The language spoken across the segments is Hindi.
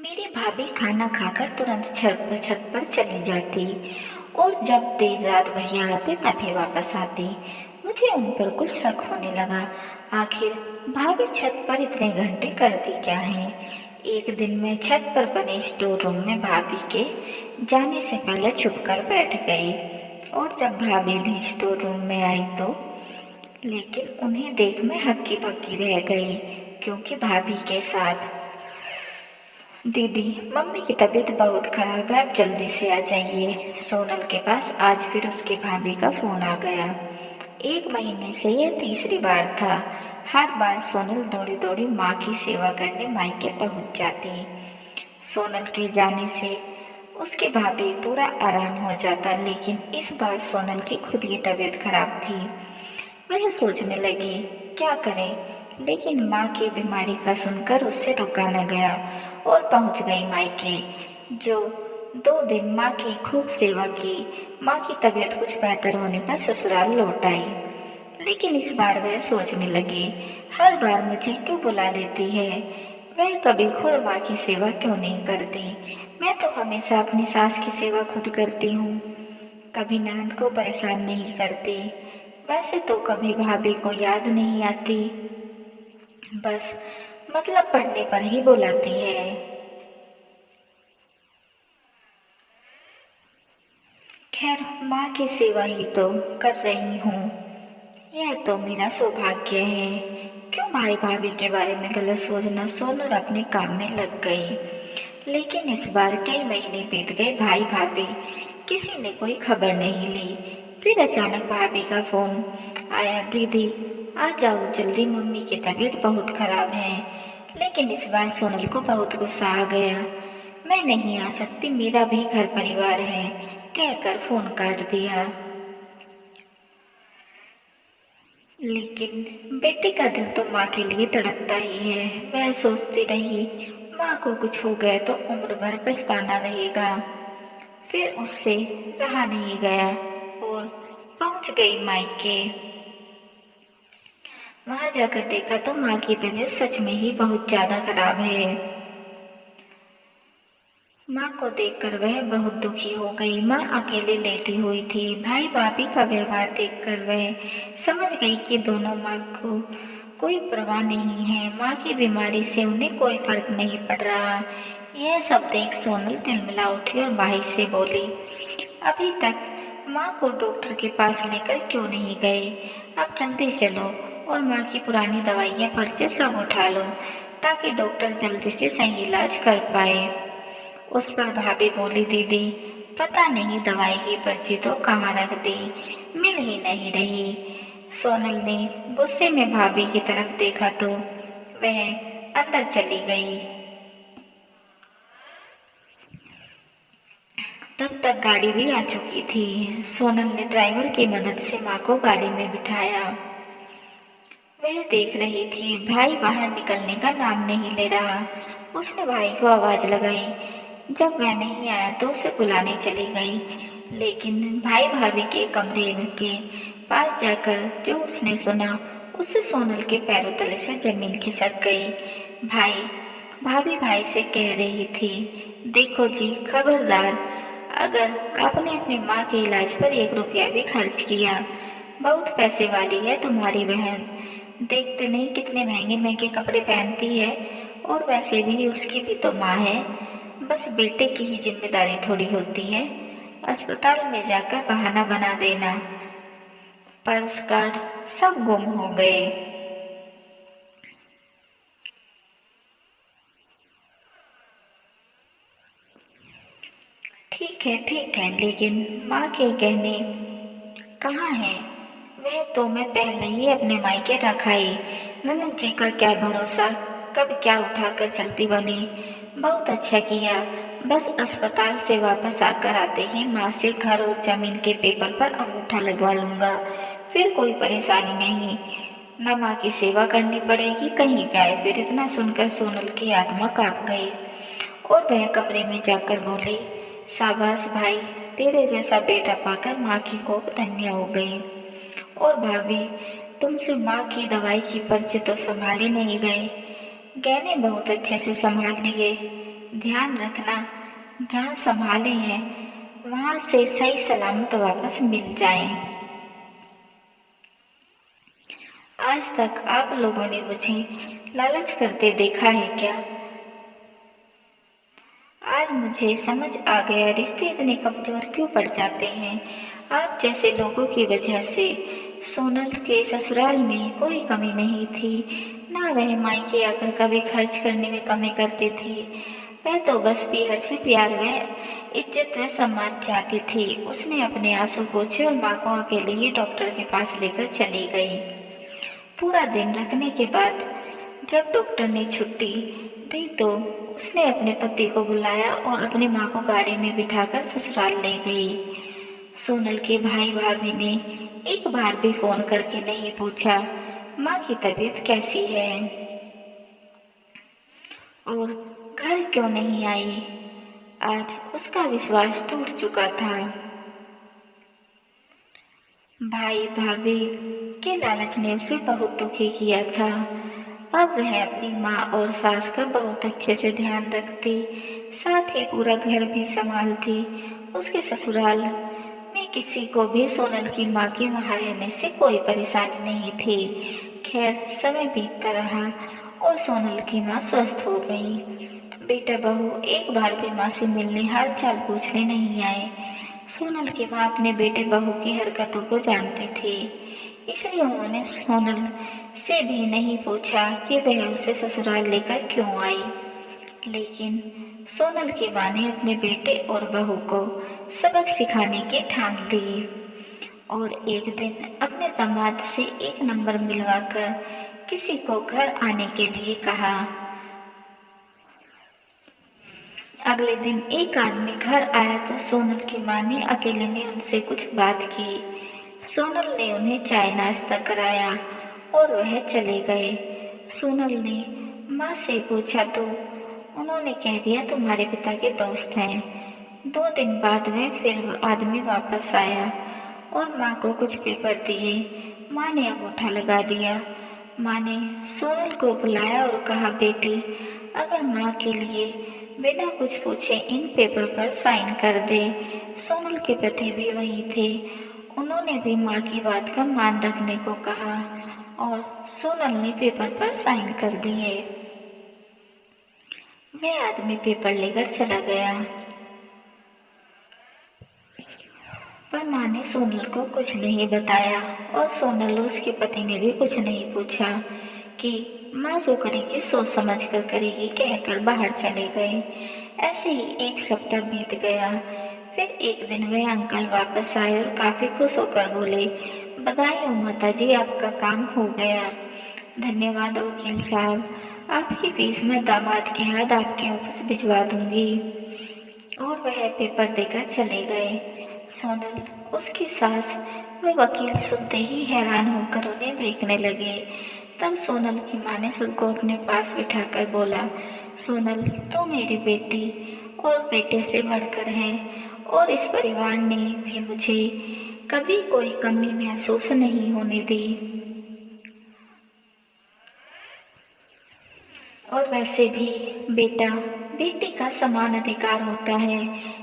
मेरी भाभी खाना खाकर तुरंत छत पर चली जाती और जब देर रात भैया आते तभी वापस आती। मुझे उन पर कुछ शक होने लगा। आखिर भाभी छत पर इतने घंटे करती क्या है। एक दिन मैं छत पर बने स्टोर रूम में भाभी के जाने से पहले छुपकर बैठ गई और जब भाभी भी स्टोर रूम में आई तो लेकिन उन्हें देख मैं हक्की बक्की रह गई क्योंकि भाभी के साथ दीदी मम्मी की तबीयत बहुत खराब है, आप जल्दी से आ जाइए सोनल के पास। आज फिर उसकी भाभी का फोन आ गया। 1 महीने से यह तीसरी बार था। हर बार सोनल दौड़ी दौड़ी माँ की सेवा करने मायके पहुंच जाती। सोनल के जाने से उसकी भाभी पूरा आराम हो जाता, लेकिन इस बार सोनल की खुद की तबीयत खराब थी। वह सोचने लगी क्या करें, लेकिन माँ की बीमारी का सुनकर उससे रुका न गया और पहुंच गई मायके। जो 2 दिन माँ की खूब सेवा की, माँ की तबीयत कुछ बेहतर होने पर ससुराल लौट आई। लेकिन इस बार वह सोचने लगी हर बार मुझे क्यों बुला लेती है। वह कभी खुद माँ की सेवा क्यों नहीं करती। मैं तो हमेशा अपनी सास की सेवा खुद करती हूँ, कभी ननद को परेशान नहीं करती। वैसे तो कभी भाभी को याद नहीं आती, बस मतलब पढ़ने पर ही बुलाती है। खैर माँ की सेवा ही तो कर रही हूँ, यह तो मेरा सौभाग्य है। क्यों भाई भाभी के बारे में गलत सोचना। सोनल अपने काम में लग गई। लेकिन इस बार कई महीने बीत गए, भाई भाभी किसी ने कोई खबर नहीं ली। फिर अचानक भाभी का फोन आया, दीदी आ जाओ जल्दी, मम्मी की तबीयत बहुत खराब है। लेकिन इस बार सोनल को बहुत गुस्सा आ गया। मैं नहीं आ सकती, मेरा भी घर परिवार है कहकर फोन काट दिया। लेकिन बेटे का दिल तो माँ के लिए तड़पता ही है। वह सोचती रही माँ को कुछ हो गया तो उम्र भर पछताना रहेगा। फिर उससे रहा नहीं गया और पहुंच गई मायके। वहां जाकर देखा तो माँ की तबीयत सच में ही बहुत ज्यादा खराब है। माँ को देखकर वह बहुत दुखी हो गई। माँ अकेले लेटी हुई थी। भाई भाभी का व्यवहार देखकर वह समझ गई कि दोनों माँ को कोई परवाह नहीं है। माँ की बीमारी से उन्हें कोई फर्क नहीं पड़ रहा। यह सब देख सोनल तिलमिला उठी और भाई से बोली, अभी तक माँ को डॉक्टर के पास लेकर क्यों नहीं गए। अब जल्दी चलो और माँ की पुरानी दवाइयाँ पर्चे सब उठा लो ताकि डॉक्टर जल्दी से सही इलाज कर पाए। उस पर भाभी बोली, दीदी पता नहीं दवाई की पर्ची तो कहाँ रख दी, मिल ही नहीं रही। सोनल ने गुस्से में भाभी की तरफ देखा तो वह अंदर चली गई। तब तक गाड़ी भी आ चुकी थी। सोनल ने ड्राइवर की मदद से माँ को गाड़ी में बिठाया। वह देख रही थी भाई बाहर निकलने का नाम नहीं ले रहा। उसने भाई को आवाज लगाई। जब वह नहीं आया तो उसे बुलाने चली गई। लेकिन भाई भाभी के कमरे के पास जाकर जो उसने सुना उससे सोनल के पैरों तले से जमीन खिसक गई। भाई भाभी भाई से कह रही थी, देखो जी खबरदार, अगर आपने अपनी माँ के इलाज पर 1 रुपया भी खर्च किया, बहुत पैसे वाली है तुम्हारी बहन। देखते नहीं कितने महंगे महंगे कपड़े पहनती है, और वैसे भी उसकी भी तो माँ है। बस बेटे की ही जिम्मेदारी थोड़ी होती है। अस्पताल में जाकर बहाना बना देना। पर्स कार्ड सब गुम हो गए। ठीक है, लेकिन माँ के कहने कहाँ है। वह तो मैं पहले ही अपने मायके रखाई। ननद जी का क्या भरोसा, कब क्या उठाकर चलती बनी। बहुत अच्छा किया, बस अस्पताल से वापस आकर आते ही माँ से घर और जमीन के पेपर पर अंगूठा लगवा लूंगा। फिर कोई परेशानी नहीं, न माँ की सेवा करनी पड़ेगी कहीं जाए। फिर इतना सुनकर सोनल की आत्मा कांप गई और वह कमरे में जाकर बोली, शाबाश भाई, तेरे जैसा बेटा पाकर माँ की कोख धन्य हो गई। और भाभी, तुमसे माँ की दवाई की पर्ची तो संभाले नहीं गए, गहने बहुत अच्छे से संभाल लिए। ध्यान रखना, जहाँ संभाले हैं वहाँ से सही सलामत वापस मिल जाएं। आज तक आप लोगों ने मुझे लालच करते देखा है क्या? आज मुझे समझ आ गया रिश्ते इतने कमजोर क्यों पड़ जाते हैं। आप जैसे लोगों की वजह से सोनल के ससुराल में कोई कमी नहीं थी, ना वह मायके आकर कभी खर्च करने में कमी करती थी। वह तो बस पीहर से प्यार व इज्जत व सम्मान चाहती थी। उसने अपने आंसू पोंछे और माँ को अकेले ही डॉक्टर के पास लेकर चली गई। पूरा दिन रखने के बाद जब डॉक्टर ने छुट्टी दी तो उसने अपने पति को बुलाया और अपनी माँ को गाड़ी में बिठाकर ससुराल ले गई। सोनल के भाई भाभी ने एक बार भी फोन करके नहीं पूछा माँ की तबीयत कैसी है और घर क्यों नहीं आई। आज उसका विश्वास टूट चुका था। भाई भाभी के लालच ने उसे बहुत दुखी किया था। अब वह अपनी माँ और सास का बहुत अच्छे से ध्यान रखती, साथ ही पूरा घर भी संभालती। उसके ससुराल में किसी को भी सोनल की माँ के वहाँ रहने से कोई परेशानी नहीं थी। खैर समय बीतता रहा और सोनल की माँ स्वस्थ हो गई। बेटा बहू एक बार भी माँ से मिलने हाल चाल पूछने नहीं आए। सोनल की माँ अपने बेटे बहू की हरकतों को जानती थी, इसलिए उन्होंने सोनल से भी नहीं पूछा कि वह उसे ससुराल लेकर क्यों आई। लेकिन सोनल की माँ ने अपने बेटे और बहू को सबक सिखाने की ठान ली और एक दिन अपने दामाद से एक नंबर मिलवाकर किसी को घर आने के लिए कहा। अगले दिन एक आदमी घर आया तो सोनल की माँ ने अकेले में उनसे कुछ बात की। सोनल ने उन्हें चाय नाश्ता कराया और वह चले गए। सोनल ने माँ से पूछा तो उन्होंने कह दिया तुम्हारे पिता के दोस्त हैं। 2 दिन बाद वह फिर आदमी वापस आया और माँ को कुछ पेपर दिए। माँ ने अंगूठा लगा दिया। माँ ने सोनल को बुलाया और कहा बेटी, अगर माँ के लिए बिना कुछ पूछे इन पेपर पर साइन कर दे। सोनल के पति भी वहीं थे। उन्होंने भी माँ की बात का मान रखने को कहा और सोनल ने पेपर पर साइन कर दिए। वह आदमी पेपर लेकर चला गया, पर माँ ने सोनल को कुछ नहीं बताया और सोनल और उसके पति ने भी कुछ नहीं पूछा कि माँ जो करेगी सोच समझ कर करेगी कहकर बाहर चले गए। ऐसे ही एक सप्ताह बीत गया। फिर एक दिन वह अंकल वापस आए और काफी खुश होकर बोले, बधाई हो माता जी, आपका काम हो गया। धन्यवाद वकील साहब, आपकी फीस मैं दामाद के हाथ आपके ऑफिस भिजवा दूंगी। और वह पेपर देकर चले गए। सोनल, उसकी सास व वकील सुनते ही हैरान होकर उन्हें देखने लगे। तब सोनल की माँ ने सबको अपने पास बिठाकर बोला, सोनल तो मेरी बेटी और बेटे से बढ़कर है और इस परिवार ने भी मुझे कभी कोई कमी महसूस नहीं होने दी। और वैसे भी बेटा बेटी का समान अधिकार होता है,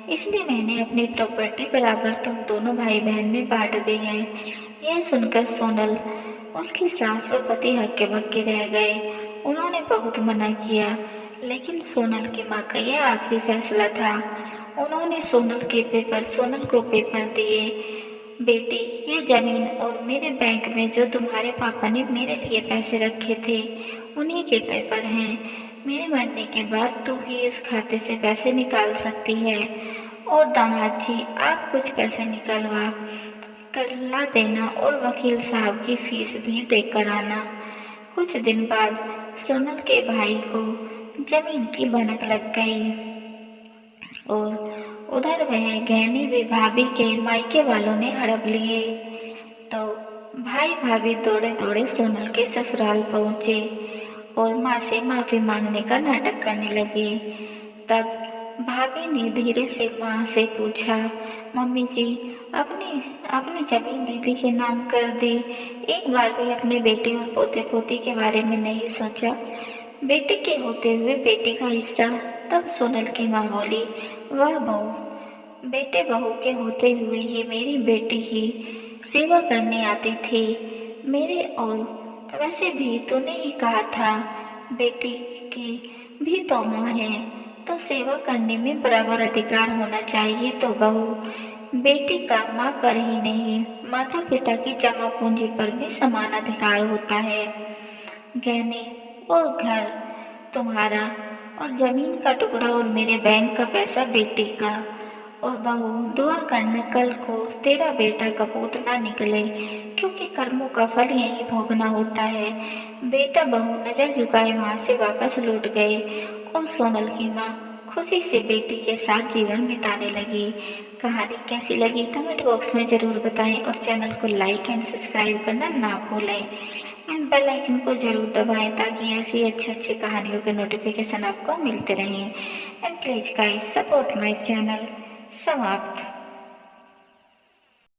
इसलिए मैंने अपनी प्रॉपर्टी बराबर तुम दोनों भाई बहन में बांट दी है। यह सुनकर सोनल, उसकी सास व पति हक्के बक्के रह गए। उन्होंने बहुत मना किया, लेकिन सोनल की माँ का यह आखिरी फैसला था। उन्होंने सोनल को पेपर दिए। बेटी, ये जमीन और मेरे बैंक में जो तुम्हारे पापा ने मेरे लिए पैसे रखे थे उन्हीं के पेपर हैं। मेरे मरने के बाद तू ही इस खाते से पैसे निकाल सकती है। और दामाद जी, आप कुछ पैसे निकलवा कर ला देना और वकील साहब की फीस भी देकर आना। कुछ दिन बाद सोनल के भाई को जमीन की भनक लग गई और उधर वह गहने भी भाभी के मायके वालों ने हड़प लिए। तो भाई भाभी दौड़े दौड़े सोनल के ससुराल पहुंचे और माँ से माफी मांगने का नाटक करने लगे। तब भाभी ने धीरे से माँ से पूछा, मम्मी जी, अपनी जमीन दीदी के नाम कर दी, एक बार भी अपने बेटे और पोते पोती के बारे में नहीं सोचा। बेटे के होते हुए बेटी का हिस्सा। तब सोनल की माँ बोली, वाह बहू, बेटे बहू के होते हुए ये मेरी बेटी की सेवा करने आती थी मेरे। और वैसे भी तूने ही कहा था, बेटी की भी तो माँ है, तो सेवा करने में बराबर अधिकार होना चाहिए। तो बहू बेटी का माँ पर ही नहीं, माता पिता की जमा पूंजी पर भी समान अधिकार होता है। गहने और घर तुम्हारा, और जमीन का टुकड़ा और मेरे बैंक का पैसा बेटी का। और बहू दुआ करना कल को तेरा बेटा कपूत ना निकले, क्योंकि कर्मों का फल यही भोगना होता है। बेटा बहू नजर झुकाए वहां से वापस लौट गए और सोनल की माँ खुशी से बेटी के साथ जीवन बिताने लगी। कहानी कैसी लगी कमेंट बॉक्स में ज़रूर बताएं और चैनल को लाइक एंड सब्सक्राइब करना ना भूलें एंड बेल आइकन को ज़रूर दबाएं ताकि ऐसी अच्छी अच्छी कहानियों के नोटिफिकेशन आपको मिलते रहें। And please guys support my channel. समाप्त।